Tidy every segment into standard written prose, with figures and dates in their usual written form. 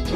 Hey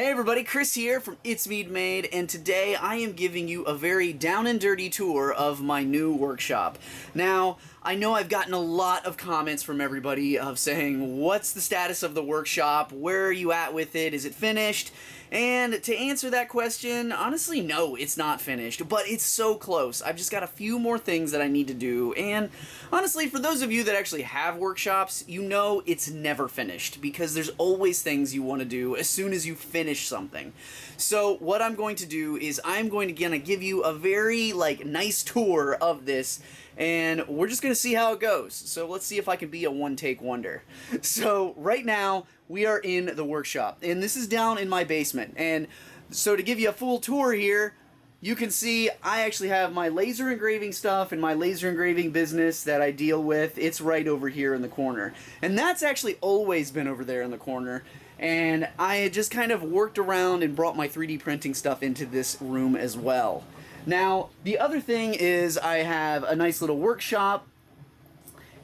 everybody, Chris here from It's Mead Made, and today I am giving you a very down and dirty tour of my new workshop. Now, I know I've gotten a lot of comments from everybody of saying, what's the status of the workshop? Where are you at with it? Is it finished? And to answer that question, honestly, no, it's not finished, but it's so close. I've just got a few more things that I need to do, and honestly, for those of you that actually have workshops, you know it's never finished, because there's always things you want to do as soon as you finish something. So what I'm going to do is I'm going to give you a very nice tour of this, and we're just going to see how it goes. So let's see if I can be a one-take wonder. So right now, we are in the workshop, and this is down in my basement. And so to give you a full tour here, you can see I actually have my laser engraving stuff and my laser engraving business that I deal with. It's right over here in the corner. And that's actually always been over there in the corner. And I had just kind of worked around and brought my 3D printing stuff into this room as well. Now, the other thing is I have a nice little workshop,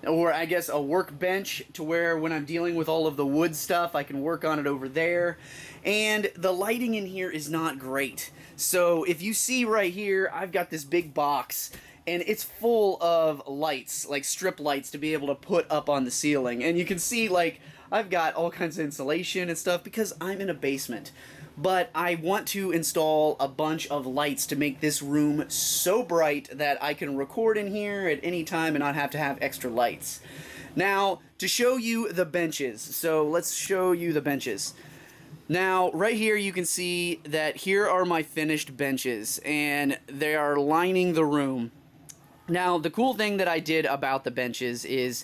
or I guess a workbench, to where when I'm dealing with all of the wood stuff, I can work on it over there. And the lighting in here is not great. So if you see right here, I've got this big box, and it's full of lights, like strip lights, to be able to put up on the ceiling. And you can see, I've got all kinds of insulation and stuff because I'm in a basement. But I want to install a bunch of lights to make this room so bright that I can record in here at any time and not have to have extra lights. Now, to show you the benches, so let's show you the benches. Now, right here you can see that here are my finished benches, and they are lining the room. Now, the cool thing that I did about the benches is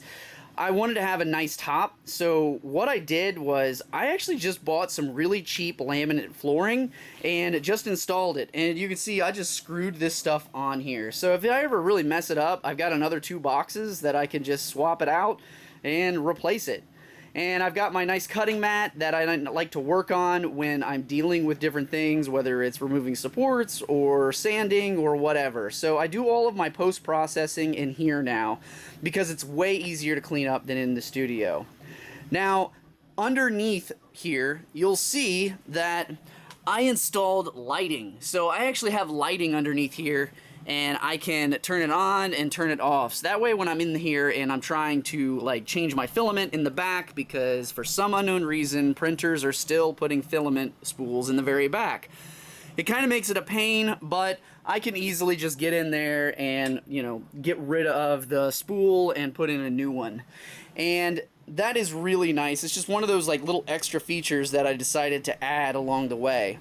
I wanted to have a nice top, so what I did was I actually just bought some really cheap laminate flooring and just installed it. And you can see I just screwed this stuff on here. So if I ever really mess it up, I've got another 2 boxes that I can just swap it out and replace it. And I've got my nice cutting mat that I like to work on when I'm dealing with different things, whether it's removing supports or sanding or whatever. So I do all of my post-processing in here now because it's way easier to clean up than in the studio. Now, underneath here, you'll see that I installed lighting. So I actually have lighting underneath here, and I can turn it on and turn it off. So that way when I'm in here and I'm trying to change my filament in the back, because for some unknown reason printers are still putting filament spools in the very back. It kind of makes it a pain, but I can easily just get in there and, get rid of the spool and put in a new one. And that is really nice. It's just one of those little extra features that I decided to add along the way.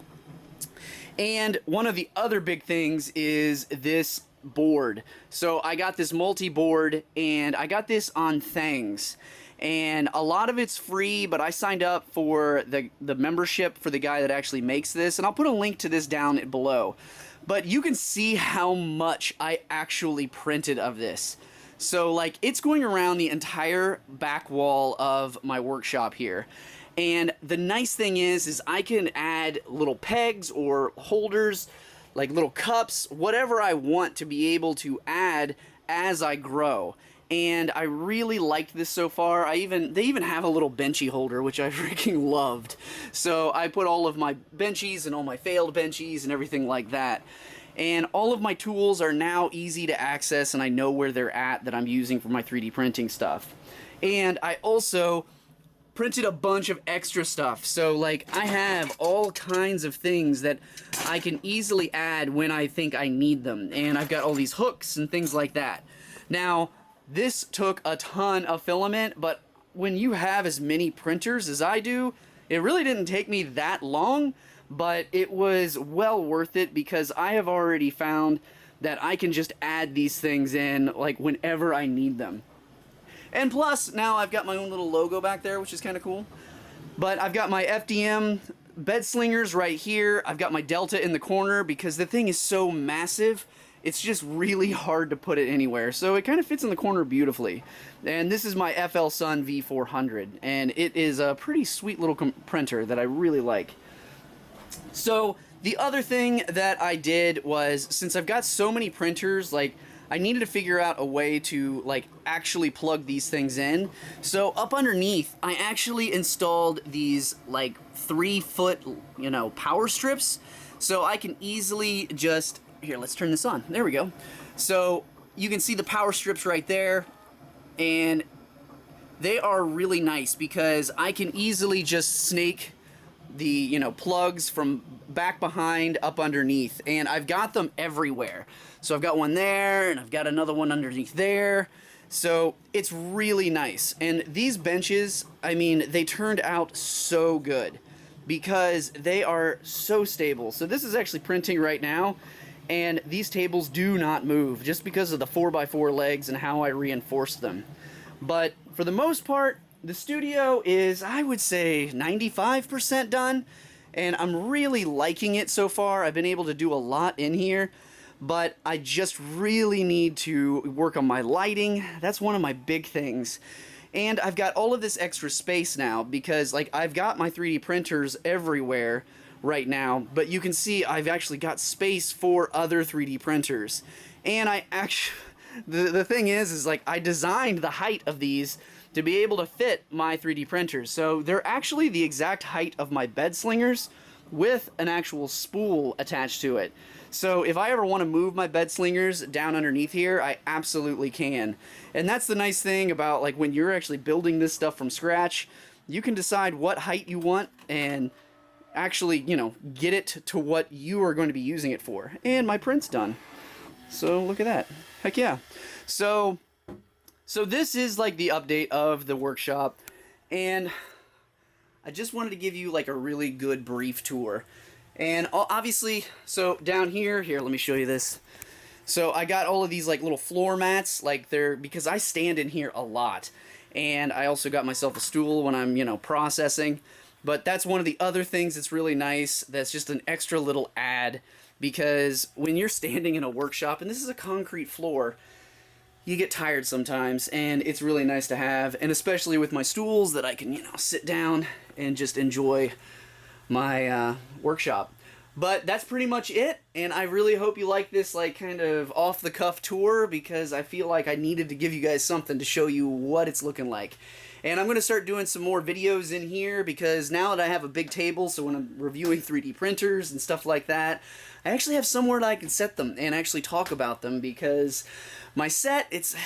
And one of the other big things is this board. So I got this multi-board, and I got this on Thangs. And a lot of it's free, but I signed up for the membership for the guy that actually makes this, and I'll put a link to this down below. But you can see how much I actually printed of this. So it's going around the entire back wall of my workshop here. And the nice thing is I can add little pegs or holders, like little cups, whatever I want to be able to add as I grow. And I really liked this so far. They even have a little benchy holder, which I freaking loved. So I put all of my benchies and all my failed benchies and everything like that. And all of my tools are now easy to access, and I know where they're at that I'm using for my 3D printing stuff. And I also printed a bunch of extra stuff. So I have all kinds of things that I can easily add when I think I need them. And I've got all these hooks and things like that. Now, this took a ton of filament, but when you have as many printers as I do, it really didn't take me that long, but it was well worth it because I have already found that I can just add these things in whenever I need them. And plus, now I've got my own little logo back there, which is kind of cool. But I've got my FDM bed slingers right here. I've got my Delta in the corner because the thing is so massive, it's just really hard to put it anywhere. So it kind of fits in the corner beautifully. And this is my FL Sun V400, and it is a pretty sweet little printer that I really like. So the other thing that I did was, since I've got so many printers, I needed to figure out a way to like actually plug these things in. So up underneath, I actually installed these like 3-foot, you know, power strips. So I can easily just, here, let's turn this on. There we go. So you can see the power strips right there, and they are really nice because I can easily just snake the, you know, plugs from back behind up underneath, and I've got them everywhere. So I've got one there, and I've got another one underneath there. So it's really nice. And these benches, I mean, they turned out so good because they are so stable. So this is actually printing right now, and these tables do not move just because of the 4x4 legs and how I reinforced them. But for the most part, the studio is, I would say, 95% done, and I'm really liking it so far. I've been able to do a lot in here, but I just really need to work on my lighting. That's one of my big things. And I've got all of this extra space now because, like, I've got my 3D printers everywhere right now, but you can see I've actually got space for other 3D printers. And I actually, the thing is like, I designed the height of these to be able to fit my 3D printers. So they're actually the exact height of my bed slingers with an actual spool attached to it. So if I ever want to move my bed slingers down underneath here, I absolutely can. And that's the nice thing about, like, when you're actually building this stuff from scratch, you can decide what height you want and actually, you know, get it to what you are going to be using it for. And my print's done. So look at that. Heck yeah. So this is like the update of the workshop, and I just wanted to give you like a really good brief tour. And obviously, so down here, let me show you this. So I got all of these like little floor mats, like they're, because I stand in here a lot, and I also got myself a stool when I'm, you know, processing. But that's one of the other things that's really nice, that's just an extra little add, because when you're standing in a workshop, and this is a concrete floor, you get tired sometimes, and it's really nice to have, and especially with my stools that I can, you know, sit down and just enjoy my workshop. But that's pretty much it, and I really hope you like this like kind of off-the-cuff tour, because I feel like I needed to give you guys something to show you what it's looking like. And I'm going to start doing some more videos in here, because now that I have a big table, so when I'm reviewing 3D printers and stuff like that, I actually have somewhere that I can set them and actually talk about them, because my set, it's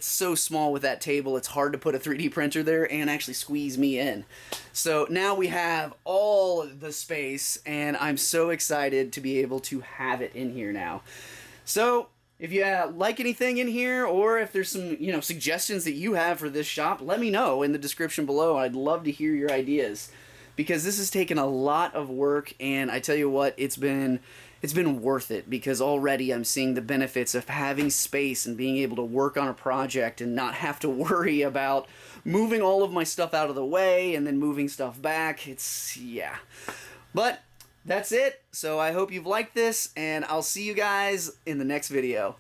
so small with that table, it's hard to put a 3D printer there and actually squeeze me in. So now we have all the space, and I'm so excited to be able to have it in here now. So if you like anything in here, or if there's some, you know, suggestions that you have for this shop, let me know in the description below. I'd love to hear your ideas, because this has taken a lot of work, and I tell you what, it's been worth it, because already I'm seeing the benefits of having space and being able to work on a project and not have to worry about moving all of my stuff out of the way and then moving stuff back. Yeah. But that's it. So I hope you've liked this, and I'll see you guys in the next video.